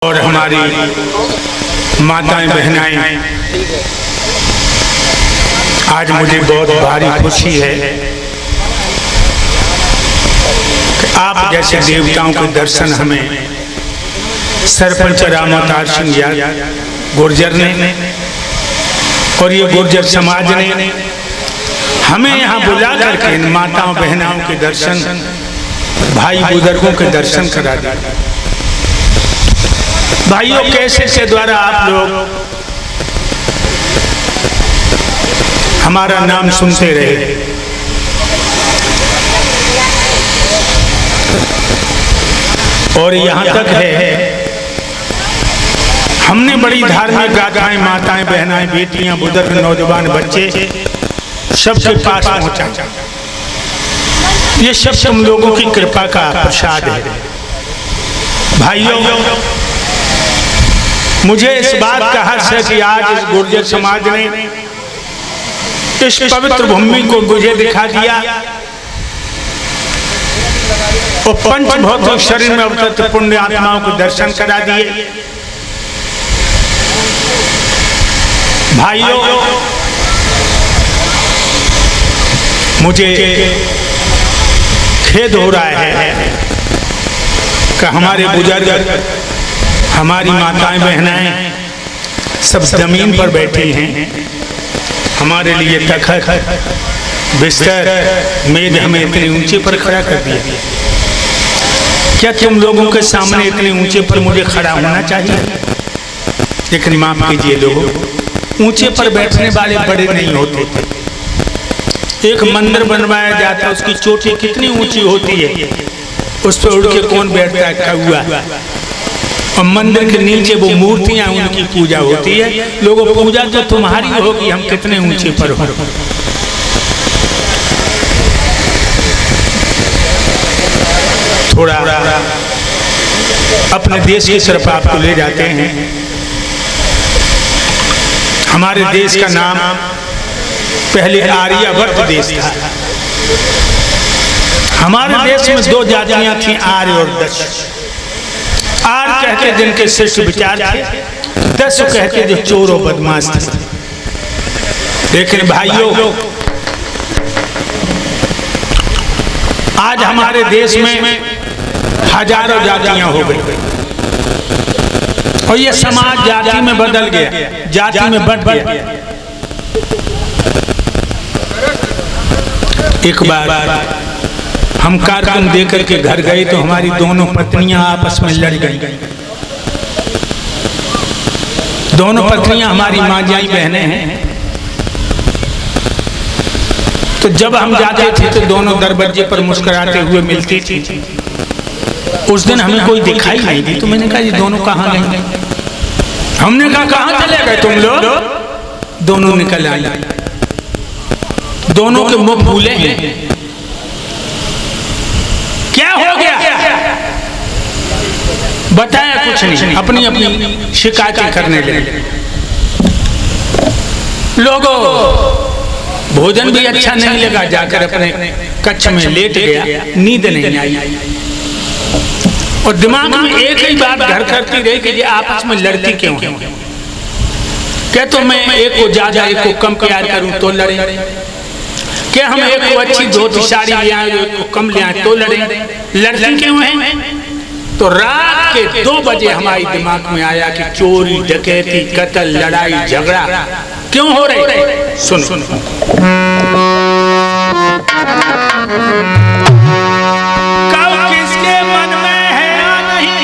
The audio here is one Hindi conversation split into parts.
और हमारी माताएं बहनाएं, आज मुझे बहुत भारी खुशी है कि आप जैसे देवताओं के दर्शन हमें सरपंच राम अवतार सिंह गुर्जर ने और ये गुर्जर समाज ने हमें यहाँ बुला करके इन माताओं बहनाओं के दर्शन, भाई बुजुर्गों के दर्शन करा दिया। भाइयों, कैसे के द्वारा आप लोग हमारा नाम सुनते रहे। और यहाँ तक है, हमने बड़ी धार्मिक गाथाएं माताएं बहनाएं बेटियां बुजुर्ग नौजवान बच्चे सबके पास पहुंचा। ये सब तुम लोगों की कृपा का प्रसाद है। भाइयों, मुझे इस बात का हर्ष है कि आज इस गुर्जर समाज ने इस पवित्र भूमि को मुझे दिखा दिया और पंच भौतिक शरीर में अवतरित पुण्य आत्माओं को दर्शन करा दिए। भाइयों, मुझे खेद हो रहा है कि हमारे बुजुर्ग, हमारी माताएं बहनाएं सब जमीन पर बैठी हैं। हमारे लिए तख्त, बिस्तर, मेज हमें इतने ऊंचे पर खड़ा कर दिया। क्या तुम लोगों के सामने इतने ऊंचे पर मुझे खड़ा होना चाहिए? लेकिन माफ कीजिए लोगों, ऊंचे पर बैठने वाले बड़े नहीं होते। एक मंदिर बनवाया जाता है, उसकी चोटी कितनी ऊंची होती है, उस पर उड़ के कौन बैठता है? कौआ। और मंदिर के नीचे वो मूर्तियां, उनकी पूजा होती है। लोगों, पूजा तो तुम्हारी होगी, हम कितने ऊंचे पर हो। थोड़ा अपने देश की तरफ आपको ले जाते हैं। हमारे देश का नाम पहले आर्यवर्त देश था। हमारे देश में दो जातियां थी, आर्य और दश। आर्य कहते जिनके श्रेष्ठ विचार थे, दस कहते जो चोर और बदमाश थे। लेकिन भाइयों, आज हमारे देश में हजारों जातियां हो गई और ये समाज जाति में बदल गया, जाति में बढ़ गया। एक बार हम कार्यक्रम देकर के घर गए तो हमारी दोनों पत्नियां आपस में लड़ गई। दोनों पत्नियां हमारी माँजाई बहनें हैं। तो जब हम जाते थे तो दोनों दरवाजे पर मुस्कुराते हुए मिलती थी। उस दिन हमें कोई दिखाई नहीं दी, तो मैंने कहा ये दोनों कहाँ गए? हमने कहा कहाँ चले गए तुम लोग? दोनों निकल आई। दोनों के मुख भूले हैं। क्या हो गया? बताया कुछ नहीं, अपनी अपनी शिकायतें करने लगे। लोगों, भोजन भी अच्छा नहीं लगा, जाकर अपने कक्ष में लेट गया, नींद नहीं आई। और दिमाग में एक ही बात घर करती रही कि ये आपस में लड़ती क्यों है? क्या तो मैं एक को ज्यादा एक को कम प्यार करूं तो लड़े? क्या हम एक को अच्छी धोती साड़ी ले आए, एक को कम ले आए तो लड़े? लड़ती क्यों है? तो रात के 2 बजे हमारे दिमाग में आया कि चोरी, डकैती, कत्ल, लड़ाई झगड़ा क्यों हो रहे? सुन। किसके मन में है या नहीं,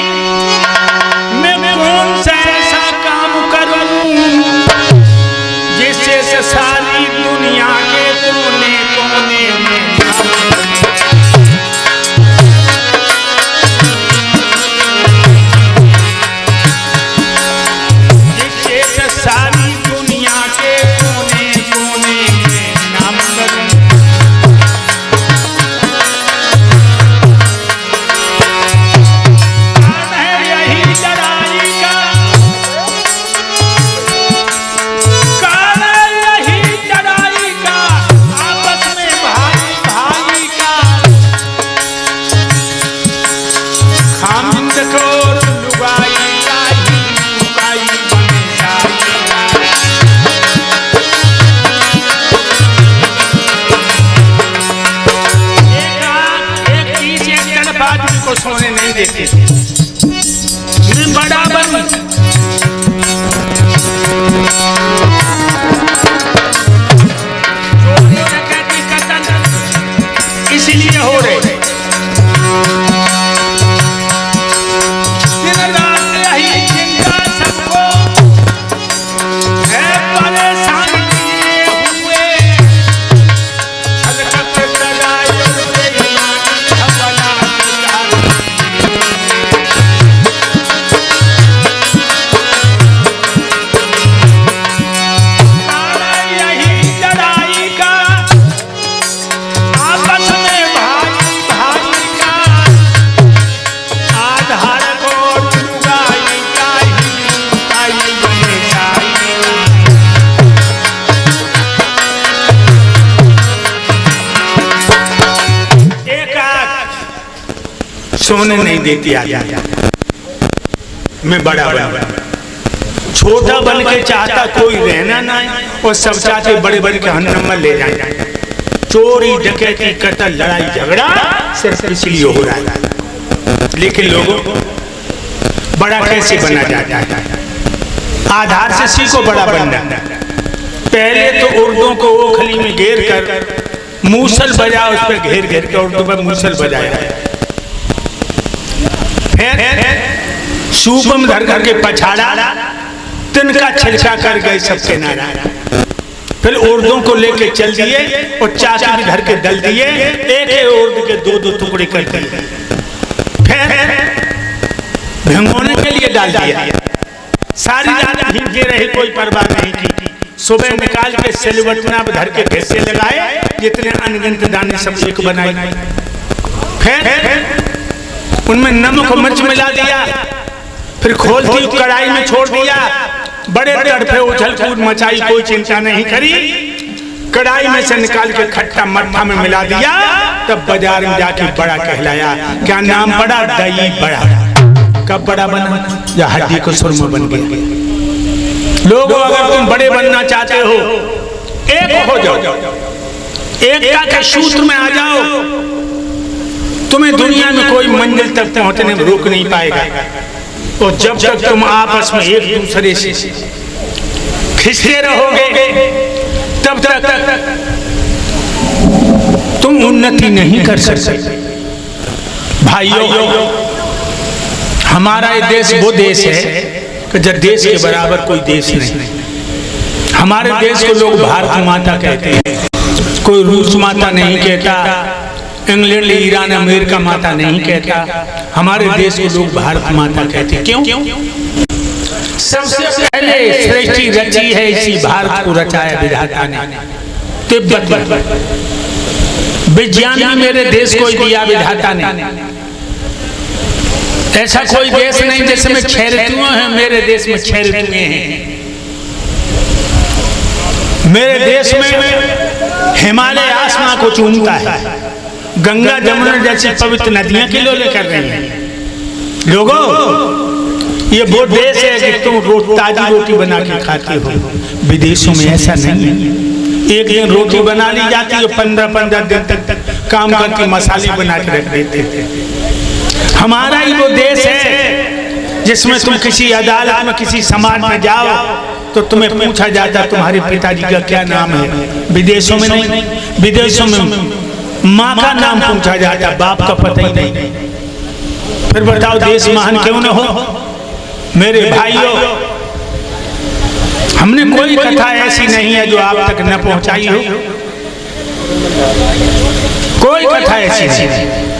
मैं कौन सा ऐसा काम करूं जिससे सारी दुनिया के कोने कोने में सोने नहीं देती आजादी। मैं बड़ा बन, छोटा बन के चाहता कोई रहना ना, और सब चाहते बड़े बन के नंबर ले जाए। चोरी डकैती कत्ल लड़ाई झगड़ा सिर्फ इसलिए हो रहा है। लेकिन लोगों बड़ा कैसे बना जाता है? आधार से सीखो बड़ा बनना। पहले तो उर्दू को ओखली में घेर कर मूसल बजा, उस पर घेर घेर के उर्दू पर मूसल बजाया। फिर सूपम धर करके पछाड़ा, तिनका छिलका कर गए सबके नारा। फिर उर्दू को लेके चल दिए और चाकू भी धर के दल दिए, एक एक उर्दू के दो दो टुकड़े कर दिए। फिर भिगोने के लिए डाल दिया। सारी रात भीगते रहे, कोई परवाह नहीं की। सुबह निकाल के सिलवटना धर के भैंसे लगाए, जितने अनगिनत दाने सब एक बनाए। फिर उनमें नमक मिर्च मिला दिया। फिर खोलती कढ़ाई में छोड़ दिया। बड़े तड़फे उछल कूद मचाई, कोई चिंता नहीं करी। कढ़ाई में से निकाल के खट्टा मट्ठा में मिला दिया। तब बाजार में जाके बड़ा कहलाया। क्या नाम पड़ा? दही बड़ा। कब बड़ा बना? या हड्डी को सुरमा बन गया। लोगों, अगर तुम बड़े बनना चाहते हो, एक हो जाओ, एकता के सूत्र में आ जाओ। तुम्हें दुनिया में कोई मंजिल तक पहुंचने में रोक नहीं पाएगा। और जब तक तुम आपस में एक दूसरे से खिंचते रहोगे, तब तक तुम उन्नति नहीं कर सकते। भाइयों, हमारा ये देश वो देश है कि जब देश के बराबर कोई देश नहीं। हमारे देश को लोग भारत माता कहते हैं, कोई रूस माता नहीं कहता, इंग्लैंड ईरान अमेरिका माता नहीं कहता। हमारे देश को लोग भारत माता कहते हैं। क्यों? सबसे पहले सृष्टि रची है इसी भारत को रचाया विधाता ने। तिब्बत विज्ञान भी मेरे देश को दिया विधाता ने। ऐसा कोई देश नहीं जिसमें 6 ऋतुएं हैं, मेरे देश में 6 ऋतुएं हैं। मेरे देश में हिमालय आसमां को चूमता है। गंगा जमुना जैसी पवित्र नदियां किलोले कर रही हैं। लोगों, ये वो देश है कि तुम ताजी रोटी बना के खाते हो। विदेशों में ऐसा नहीं है। एक दिन रोटी बना ली जाती है, 15-15 दिन तक काम करके मसाले बना के रख देते थे। हमारा ही वो देश है जिसमें तुम किसी अदालत में, किसी समाज में जाओ तो तुम्हें पूछा जाता तुम्हारे पिताजी का क्या नाम है। विदेशों में नहीं। विदेशों में माँ का नाम पूछा जाता, बाप का पता ही नहीं। फिर बताओ देश महान क्यों न हो? मेरे भाइयों, हमने कोई कथा ऐसी नहीं है जो आप तक न पहुंचाई हो। कोई कथा ऐसी नहीं।